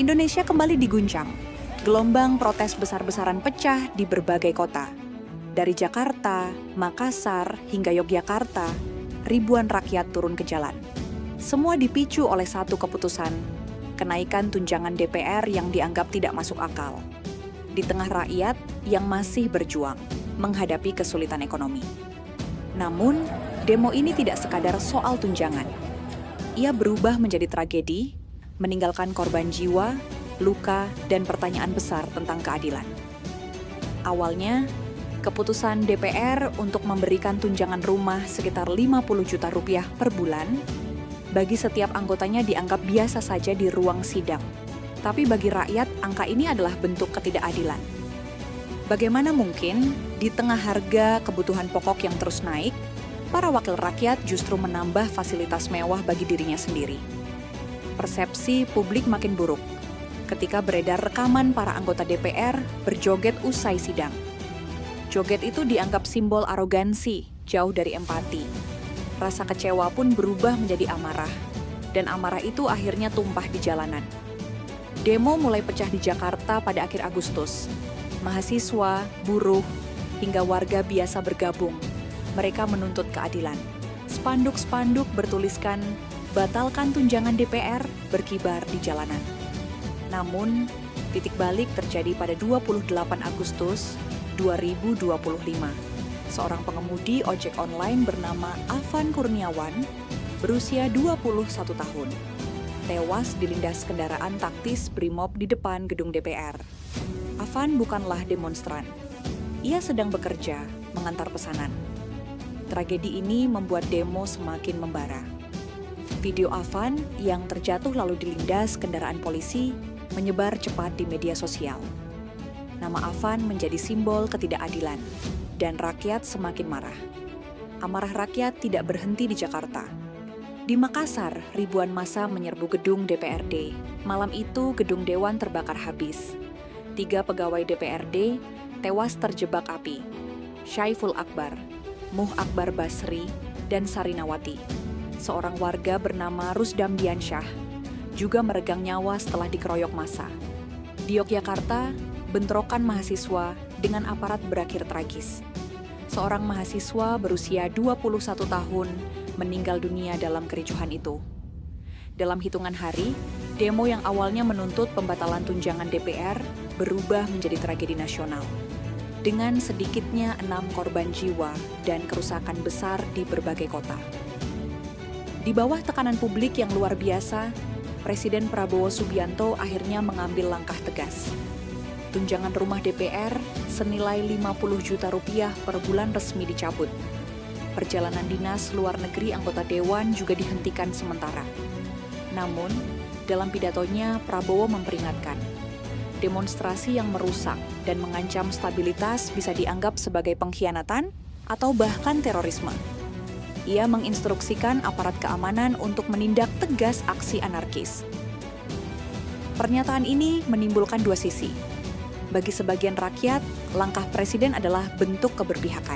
Indonesia kembali diguncang. Gelombang protes besar-besaran pecah di berbagai kota. Dari Jakarta, Makassar, hingga Yogyakarta, ribuan rakyat turun ke jalan. Semua dipicu oleh satu keputusan, kenaikan tunjangan DPR yang dianggap tidak masuk akal. Di tengah rakyat yang masih berjuang menghadapi kesulitan ekonomi. Namun, demo ini tidak sekadar soal tunjangan. Ia berubah menjadi tragedi, meninggalkan korban jiwa, luka, dan pertanyaan besar tentang keadilan. Awalnya, keputusan DPR untuk memberikan tunjangan rumah sekitar 50 juta rupiah per bulan bagi setiap anggotanya dianggap biasa saja di ruang sidang. Tapi bagi rakyat, angka ini adalah bentuk ketidakadilan. Bagaimana mungkin di tengah harga kebutuhan pokok yang terus naik, para wakil rakyat justru menambah fasilitas mewah bagi dirinya sendiri? Persepsi publik makin buruk ketika beredar rekaman para anggota DPR berjoget usai sidang. Joget itu dianggap simbol arogansi, jauh dari empati. Rasa kecewa pun berubah menjadi amarah, dan amarah itu akhirnya tumpah di jalanan. Demo mulai pecah di Jakarta pada akhir Agustus. Mahasiswa, buruh, hingga warga biasa bergabung. Mereka menuntut keadilan. Spanduk-spanduk bertuliskan, "Batalkan tunjangan DPR," berkibar di jalanan. Namun, titik balik terjadi pada 28 Agustus 2025. Seorang pengemudi ojek online bernama Afan Kurniawan, berusia 21 tahun, tewas dilindas kendaraan taktis Brimob di depan gedung DPR. Afan bukanlah demonstran. Ia sedang bekerja, mengantar pesanan. Tragedi ini membuat demo semakin membara. Video Afan yang terjatuh lalu dilindas kendaraan polisi menyebar cepat di media sosial. Nama Afan menjadi simbol ketidakadilan, dan rakyat semakin marah. Amarah rakyat tidak berhenti di Jakarta. Di Makassar, ribuan massa menyerbu gedung DPRD. Malam itu, gedung Dewan terbakar habis. 3 pegawai DPRD tewas terjebak api. Syaiful Akbar, Muh Akbar Basri, dan Sarinawati. Seorang warga bernama Rusdam Diansyah juga meregang nyawa setelah dikeroyok massa. Di Yogyakarta, bentrokan mahasiswa dengan aparat berakhir tragis. Seorang mahasiswa berusia 21 tahun meninggal dunia dalam kericuhan itu. Dalam hitungan hari, demo yang awalnya menuntut pembatalan tunjangan DPR berubah menjadi tragedi nasional. Dengan sedikitnya 6 korban jiwa dan kerusakan besar di berbagai kota. Di bawah tekanan publik yang luar biasa, Presiden Prabowo Subianto akhirnya mengambil langkah tegas. Tunjangan rumah DPR senilai 50 juta rupiah per bulan resmi dicabut. Perjalanan dinas luar negeri anggota Dewan juga dihentikan sementara. Namun, dalam pidatonya Prabowo memperingatkan, demonstrasi yang merusak dan mengancam stabilitas bisa dianggap sebagai pengkhianatan atau bahkan terorisme. Ia menginstruksikan aparat keamanan untuk menindak tegas aksi anarkis. Pernyataan ini menimbulkan dua sisi. Bagi sebagian rakyat, langkah presiden adalah bentuk keberpihakan.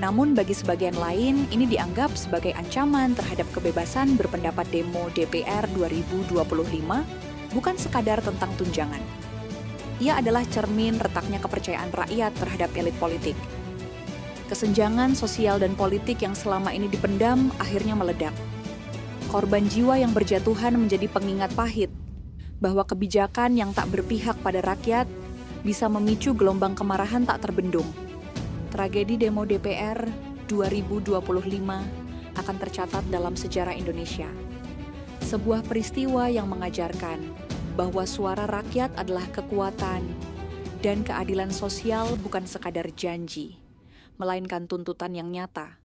Namun bagi sebagian lain, ini dianggap sebagai ancaman terhadap kebebasan berpendapat. Demo DPR 2025 bukan sekadar tentang tunjangan. Ia adalah cermin retaknya kepercayaan rakyat terhadap elit politik. Kesenjangan sosial dan politik yang selama ini dipendam akhirnya meledak. Korban jiwa yang berjatuhan menjadi pengingat pahit bahwa kebijakan yang tak berpihak pada rakyat bisa memicu gelombang kemarahan tak terbendung. Tragedi demo DPR 2025 akan tercatat dalam sejarah Indonesia. Sebuah peristiwa yang mengajarkan bahwa suara rakyat adalah kekuatan dan keadilan sosial bukan sekadar janji, melainkan tuntutan yang nyata.